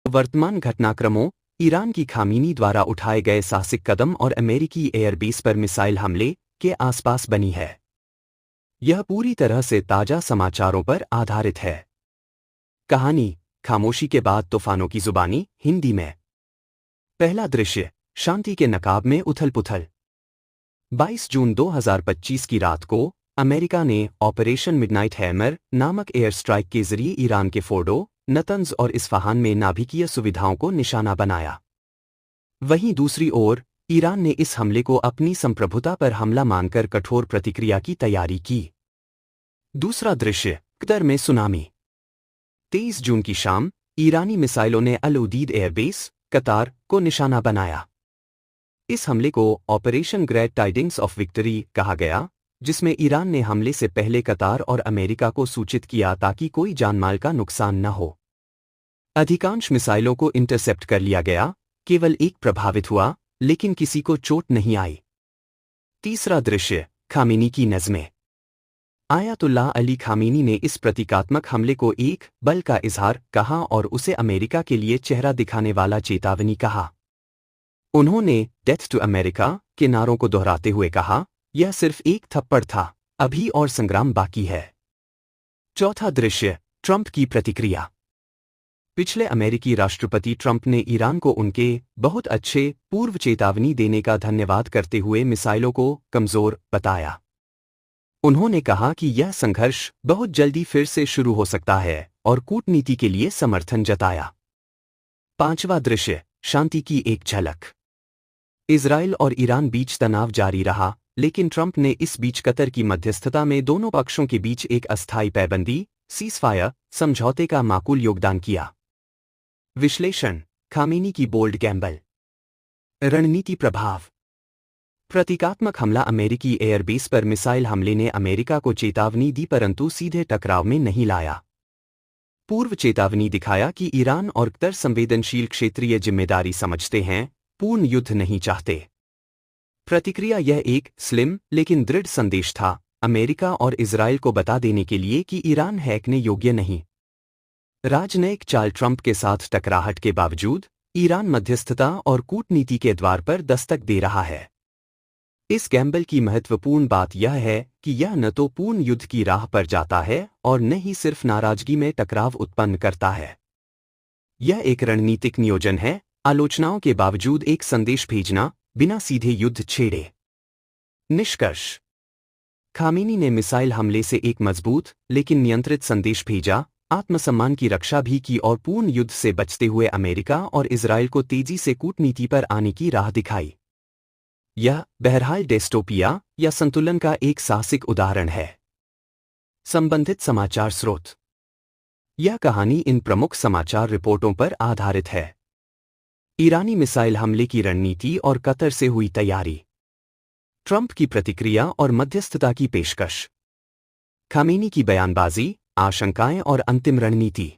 वर्तमान घटनाक्रमों, ईरान की खामीनी द्वारा उठाए गए साहसिक कदम और अमेरिकी एयरबेस पर मिसाइल हमले के आसपास बनी है। यह पूरी तरह से ताजा समाचारों पर आधारित है। कहानी, खामोशी के बाद तूफानों की जुबानी, हिंदी में। पहला दृश्य, शांति के नकाब में उथल-पुथल। 22 जून 2025 की रात को अमेरिका ने ऑपरेशन मिडनाइट हैमर नामक एयर स्ट्राइक के जरिए ईरान के फोर्डो, नतंज और इस्फहान में नाभिकीय सुविधाओं को निशाना बनाया। वहीं दूसरी ओर, ईरान ने इस हमले को अपनी संप्रभुता पर हमला मानकर कठोर प्रतिक्रिया की तैयारी की। दूसरा दृश्य, कतर में सुनामी। 23 जून की शाम, ईरानी मिसाइलों ने अल उदीद एयरबेस, कतार, को निशाना बनाया। इस हमले को operation great tidings of victory कहा गया, जिसमें ईरान ने हमले से पहले कतार और अमेरिका को सूचित किया ताकि कोई जानमाल का नुकसान न हो। अधिकांश मिसाइलों को इंटरसेप्ट कर लिया गया, केवल एक प्रभावित हुआ, लेकिन किसी को चोट नहीं आई। तीसरा दृश्य, खामेनी की नज़्में। आयतुल्लाह अली खामेनी ने इस प्रतीकात्मक हमले को एक बल का इजहार कहा और उसे अमेरिका के लिए चेहरा दिखाने वाला चेतावनी कहा। उन्होंने डेथ टू अमेरिका के नारों को दोहराते हुए कहा, यह सिर्फ एक थप्पड़ था, अभी और संग्राम बाकी है। चौथा दृश्य, ट्रंप की प्रतिक्रिया। पिछले अमेरिकी राष्ट्रपति ट्रंप ने ईरान को उनके बहुत अच्छे पूर्व चेतावनी देने का धन्यवाद करते हुए मिसाइलों को कमजोर बताया। उन्होंने कहा कि यह संघर्ष बहुत जल्दी फिर से शुरू हो सकता है और कूटनीति के लिए समर्थन जताया। पांचवा दृश्य, शांति की एक झलक। इजराइल और ईरान बीच तनाव जारी रहा, लेकिन ट्रंप ने इस बीच कतर की मध्यस्थता में दोनों पक्षों के बीच एक अस्थायी पैबंदी, सीज़फायर, समझौते का माकूल योगदान किया। विश्लेषण, खामेनी की बोल्ड गैम्बल। रणनीति प्रभाव। प्रतीकात्मक हमला। अमेरिकी एयरबेस पर मिसाइल हमले ने अमेरिका को चेतावनी दी परंतु सीधे टकराव में नहीं लाया। पूर्व चेतावनी दिखाया कि ईरान और कतर संवेदनशील क्षेत्रीय जिम्मेदारी समझते हैं, पूर्ण युद्ध नहीं चाहते। प्रतिक्रिया, यह एक स्लिम लेकिन दृढ़ संदेश था, अमेरिका और इजराइल को बता देने के लिए कि ईरान हैकने योग्य नहीं। राजनयिक चाल। ट्रंप के साथ टकराहट के बावजूद ईरान मध्यस्थता और कूटनीति के द्वार पर दस्तक दे रहा है। इस गैम्बल की महत्वपूर्ण बात यह है कि यह न तो पूर्ण युद्ध की राह पर जाता है और न ही सिर्फ नाराजगी में टकराव उत्पन्न करता है। यह एक रणनीतिक नियोजन है, आलोचनाओं के बावजूद एक संदेश भेजना, बिना सीधे युद्ध छेड़े। निष्कर्ष, खामेनी ने मिसाइल हमले से एक मजबूत लेकिन नियंत्रित संदेश भेजा, आत्मसम्मान की रक्षा भी की और पूर्ण युद्ध से बचते हुए अमेरिका और इजराइल को तेजी से कूटनीति पर आने की राह दिखाई। यह बहरहाल डिस्टोपिया या संतुलन का एक साहसिक उदाहरण है। संबंधित समाचार स्रोत। यह कहानी इन प्रमुख समाचार रिपोर्टों पर आधारित है। ईरानी मिसाइल हमले की रणनीति और कतर से हुई तैयारी। ट्रंप की प्रतिक्रिया और मध्यस्थता की पेशकश। खामेनी की बयानबाजी, आशंकाएं और अंतिम रणनीति।